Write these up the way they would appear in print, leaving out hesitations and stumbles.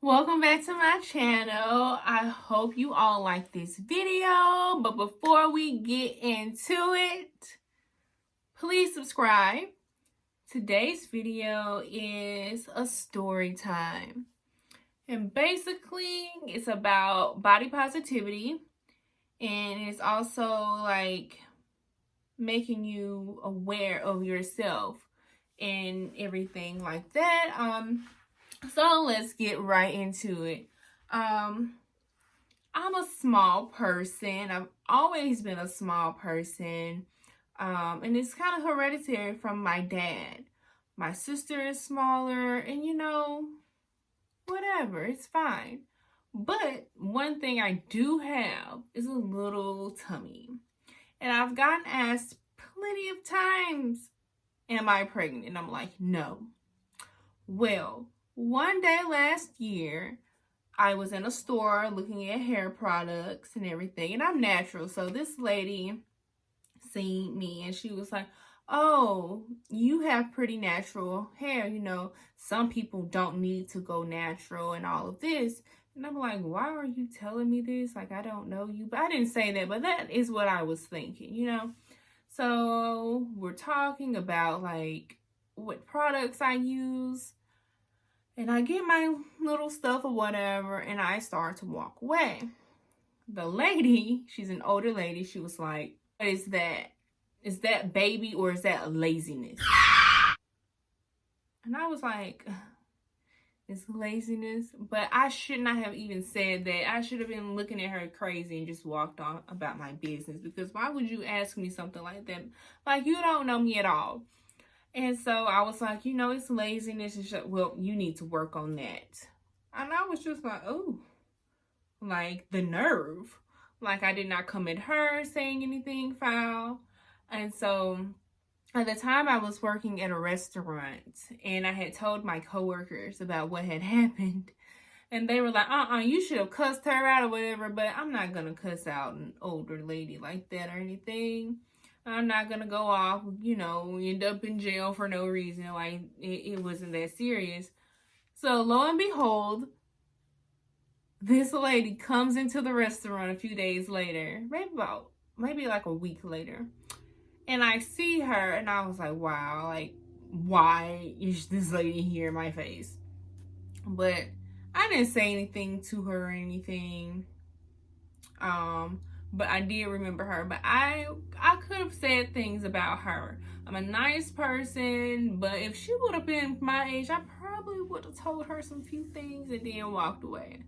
Welcome back to my channel. I hope you all like this video, but before we get into it, please subscribe. Today's video is a story time, and basically it's about body positivity, and it's also like making you aware of yourself and everything like that. So let's get right into it. I'm a small person. I've always been a small person. And it's kind of hereditary from my dad. My sister is smaller, and whatever, it's fine. But one thing I do have is a little tummy. And I've gotten asked plenty of times, am I pregnant? And I'm like, no. Well, one day last year, I was in a store looking at hair products and everything, and I'm natural. So this lady seen me and she was like, oh, you have pretty natural hair. Some people don't need to go natural and all of this. And I'm like, why are you telling me this? Like, I don't know you. But I didn't say that, but that is what I was thinking. So we're talking about like what products I use. And I get my little stuff or whatever, and I start to walk away. The lady, she's an older lady, she was like, what is that? Is that baby or is that laziness? And I was like, it's laziness. But I should not have even said that. I should have been looking at her crazy and just walked on about my business. Because why would you ask me something like that? Like, you don't know me at all. And so I was like, it's laziness. And well, you need to work on that. And I was just like, oh, like the nerve. Like I did not come at her saying anything foul. And so at the time I was working at a restaurant and I had told my coworkers about what had happened. And they were like, you should have cussed her out or whatever. But I'm not going to cuss out an older lady like that or anything. I'm not going to go off, end up in jail for no reason. Like, it wasn't that serious. So, lo and behold, this lady comes into the restaurant a few days later, maybe like a week later. And I see her and I was like, wow, like, why is this lady here in my face? But I didn't say anything to her or anything. But I did remember her. But I could have said things about her. I'm a nice person, but if she would have been my age, I probably would have told her some few things and then walked away.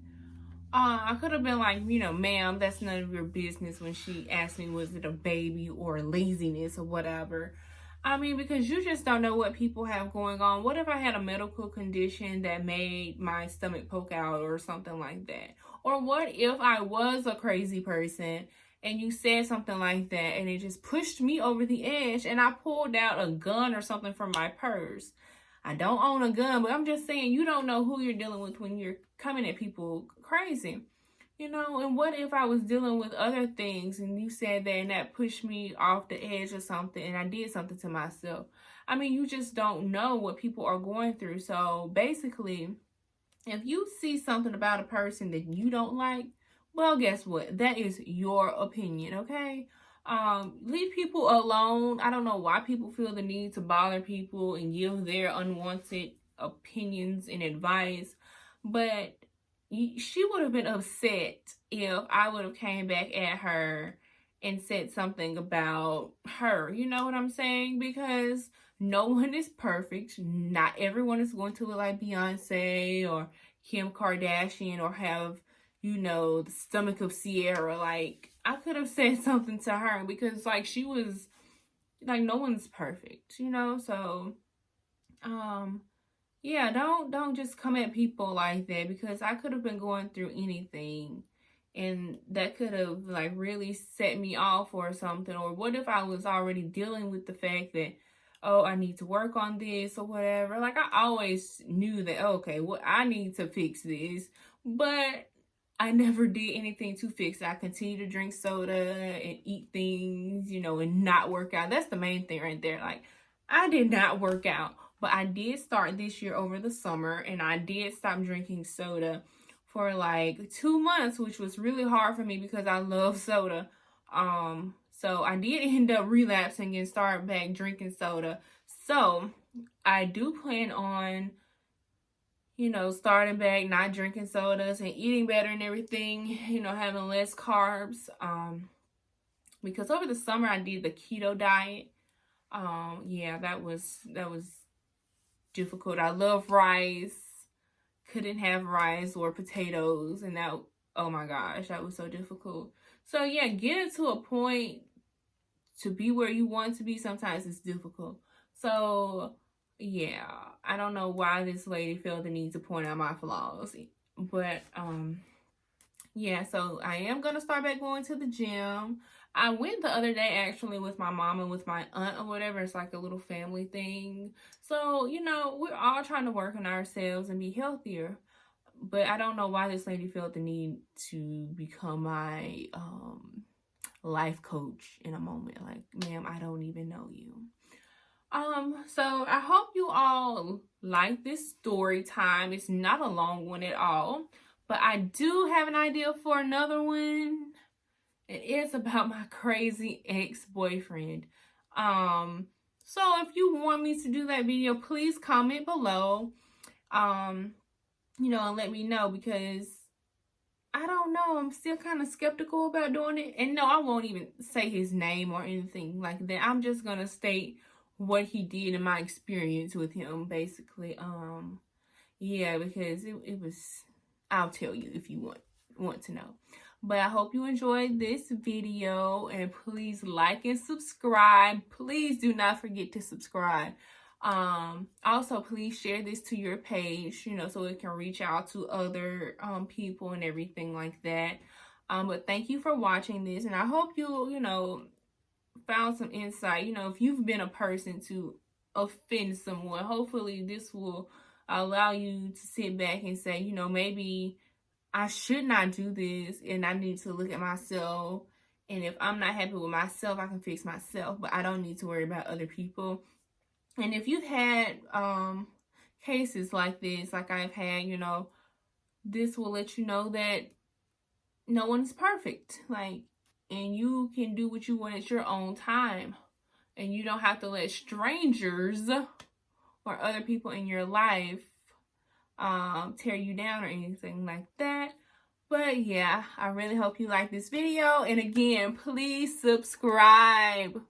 I could have been like, ma'am, that's none of your business when she asked me, was it a baby or laziness or whatever. I mean, because you just don't know what people have going on. What if I had a medical condition that made my stomach poke out or something like that? Or what if I was a crazy person and you said something like that and it just pushed me over the edge and I pulled out a gun or something from my purse? I don't own a gun, but I'm just saying you don't know who you're dealing with when you're coming at people crazy. And what if I was dealing with other things and you said that and that pushed me off the edge or something and I did something to myself? I mean, you just don't know what people are going through. So basically, if you see something about a person that you don't like, well, guess what? That is your opinion, okay? Leave people alone. I don't know why people feel the need to bother people and give their unwanted opinions and advice, but she would have been upset if I would have came back at her and said something about her. You know what I'm saying? Because no one is perfect. Not everyone is going to look like Beyonce or Kim Kardashian or have, the stomach of Sierra. Like, I could have said something to her because, like, she was, like, no one's perfect, So, yeah, don't just come at people like that because I could have been going through anything and that could have like really set me off or something. Or what if I was already dealing with the fact that, oh, I need to work on this or whatever. Like I always knew that, okay, well, I need to fix this, but I never did anything to fix it. I continued to drink soda and eat things, you know, and not work out. That's the main thing right there. Like, I did not work out, but I did start this year over the summer, and I did stop drinking soda for like 2 months, which was really hard for me because I love soda. So I did end up relapsing and start back drinking soda. So I do plan on, you know, starting back, not drinking sodas and eating better and everything, you know, having less carbs. Because over the summer I did the keto diet. Yeah, that was difficult. I love rice. Couldn't have rice or potatoes, and that, oh my gosh, that was so difficult. So yeah, getting to a point to be where you want to be sometimes is difficult. So yeah, I don't know why this lady felt the need to point out my flaws, but yeah, so I am gonna start back going to the gym. I went the other day actually with my mom and with my aunt or whatever. It's like a little family thing. So, you know, we're all trying to work on ourselves and be healthier. But I don't know why this lady felt the need to become my life coach in a moment. Like, ma'am, I don't even know you. So I hope you all like this story time. It's not a long one at all, but I do have an idea for another one. It is about my crazy ex-boyfriend. So if you want me to do that video, please comment below. You know, and let me know, because I don't know, I'm still kind of skeptical about doing it. And no, I won't even say his name or anything like that. I'm just gonna state what he did in my experience with him, basically. Yeah, because it was, I'll tell you if you want to know. But I hope you enjoyed this video, and please like and subscribe. Please do not forget to subscribe. Also, please share this to your page, you know, so it can reach out to other people and everything like that. But thank you for watching this, and I hope you know, found some insight. You know, if you've been a person to offend someone, hopefully this will allow you to sit back and say, you know, maybe I should not do this, and I need to look at myself. And if I'm not happy with myself, I can fix myself, but I don't need to worry about other people. And if you've had cases like this, like I've had, you know, this will let you know that no one's perfect. Like, and you can do what you want at your own time. And you don't have to let strangers or other people in your life tear you down or anything like that. But yeah, I really hope you like this video. And again, please subscribe.